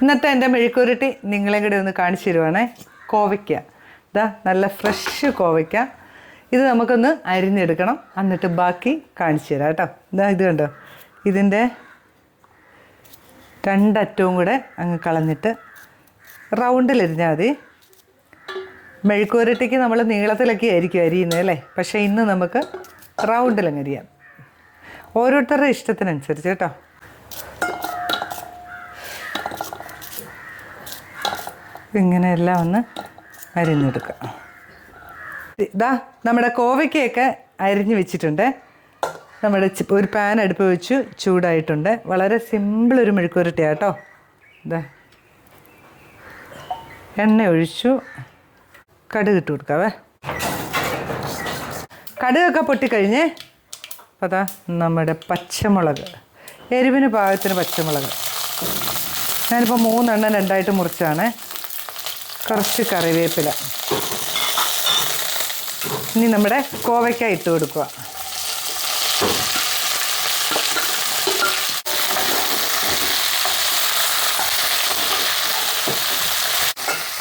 ഇന്നത്തെ എൻ്റെ മെഴുക്കുരുട്ടി നിങ്ങളെ കൂടെ ഒന്ന് കാണിച്ചു തരുവാണേ. കോവയ്ക്ക, ഇതാ നല്ല ഫ്രഷ് കോവയ്ക്ക. ഇത് നമുക്കൊന്ന് അരിഞ്ഞെടുക്കണം, എന്നിട്ട് ബാക്കി കാണിച്ചു തരാം കേട്ടോ. ഇതാ ഇത് കണ്ടോ, ഇതിൻ്റെ രണ്ടറ്റവും കൂടെ അങ്ങ് കളഞ്ഞിട്ട് റൗണ്ടിലരിഞ്ഞാൽ മതി. മെഴുക്കുരുട്ടിക്ക് നമ്മൾ നീളത്തിലൊക്കെ ആയിരിക്കും അരിയുന്നത് അല്ലേ, പക്ഷേ ഇന്ന് നമുക്ക് റൗണ്ടിലങ്ങ് അരിയാം, ഓരോരുത്തരുടെ ഇഷ്ടത്തിനനുസരിച്ച് കേട്ടോ. ഇങ്ങനെ എല്ലാം ഒന്ന് അരിഞ്ഞെടുക്കുക. ഇതാ നമ്മുടെ കോവയ്ക്കയൊക്കെ അരിഞ്ഞ് വെച്ചിട്ടുണ്ട്. നമ്മുടെ ഒരു പാൻ അടുപ്പ് വെച്ചു, ചൂടായിട്ടുണ്ട്. വളരെ സിമ്പിളൊരു മെഴുക്കുരുട്ടിയാണ് കേട്ടോ. ഇതാ എണ്ണ ഒഴിച്ചു, കടുക് ഇട്ട് കൊടുക്കാവേ. കടുകൊക്കെ പൊട്ടിക്കഴിഞ്ഞ് അപ്പോൾ അതാ നമ്മുടെ പച്ചമുളക്, എരിവിന് പാകത്തിന് പച്ചമുളക് ഞാനിപ്പോൾ 3 എണ്ണം രണ്ടായിട്ട് മുറിച്ചാണ്. കുറച്ച് കറിവേപ്പില. ഇനി നമ്മുടെ കോവയ്ക്ക ഇട്ട് കൊടുക്കുക.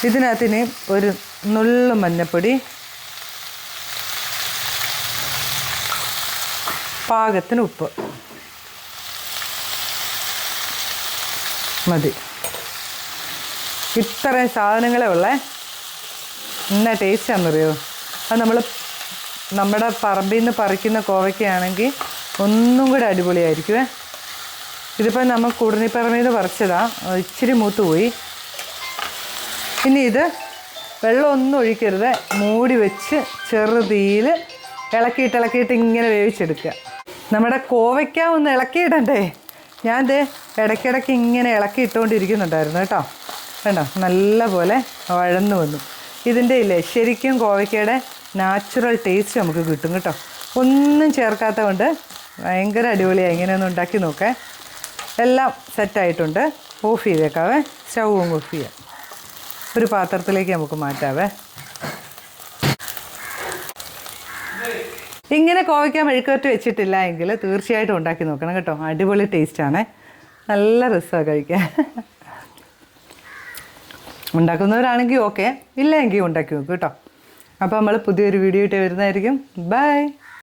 ഇതിനകത്തിന് ഒരു നുള്ളു മഞ്ഞപ്പൊടി, പാകത്തിന് ഉപ്പ് മതി. ഇത്രയും സാധനങ്ങളേ ഉള്ളേ. എന്നാ ടേസ്റ്റ് ആണെന്നറിയോ? അത് നമ്മുടെ പറമ്പിൽ നിന്ന് പറിക്കുന്ന കോവയ്ക്കയാണെങ്കിൽ ഒന്നും കൂടെ അടിപൊളിയായിരിക്കുമേ. ഇതിപ്പോൾ നമ്മൾ കുടുന്നിപ്പറമ്പിൽ നിന്ന് പറിച്ചതാണ്, ഇച്ചിരി മൂത്ത് പോയി. ഇനി ഇത് വെള്ളമൊന്നും ഒഴിക്കരുത്, മൂടി വെച്ച് ചെറുതീയിൽ ഇളക്കിയിട്ട് ഇങ്ങനെ വേവിച്ചെടുക്കുക. നമ്മുടെ കോവയ്ക്ക ഒന്ന് ഇളക്കിയിടണ്ടേ? ഞാൻ ദേ ഇടയ്ക്കിടയ്ക്ക് ഇങ്ങനെ ഇളക്കി ഇട്ടുകൊണ്ടിരിക്കുന്നുണ്ടായിരുന്നു കേട്ടോ. കണ്ടോ, നല്ല പോലെ വഴന്നു വന്നു. ഇതിൻ്റെ ഇല്ലേ ശരിക്കും കോവയ്ക്കയുടെ നാച്ചുറൽ ടേസ്റ്റ് നമുക്ക് കിട്ടും കേട്ടോ. ഒന്നും ചേർക്കാത്ത കൊണ്ട് ഭയങ്കര അടിപൊളിയാണ്. ഇങ്ങനെയൊന്ന് ഉണ്ടാക്കി നോക്കേ. എല്ലാം സെറ്റായിട്ടുണ്ട്. ഓഫ് ചെയ്തേക്കാവേ, സ്റ്റൗവും ഓഫ് ചെയ്യാം. ഒരു പാത്രത്തിലേക്ക് നമുക്ക് മാറ്റാവേ. ഇങ്ങനെ കോവയ്ക്ക മെഴുക്കുവരട്ടി വെച്ചിട്ടില്ല എങ്കിൽ തീർച്ചയായിട്ടും ഉണ്ടാക്കി നോക്കണം കേട്ടോ. അടിപൊളി ടേസ്റ്റാണ്, നല്ല രസമാണ് കഴിക്കാൻ. ഉണ്ടാക്കുന്നവരാണെങ്കിൽ ഓക്കെ, ഇല്ലെങ്കിൽ ഉണ്ടാക്കി നോക്കും കേട്ടോ. അപ്പോൾ നമ്മൾ പുതിയൊരു വീഡിയോ ആയിട്ട് വരുന്നതായിരിക്കും. ബൈ.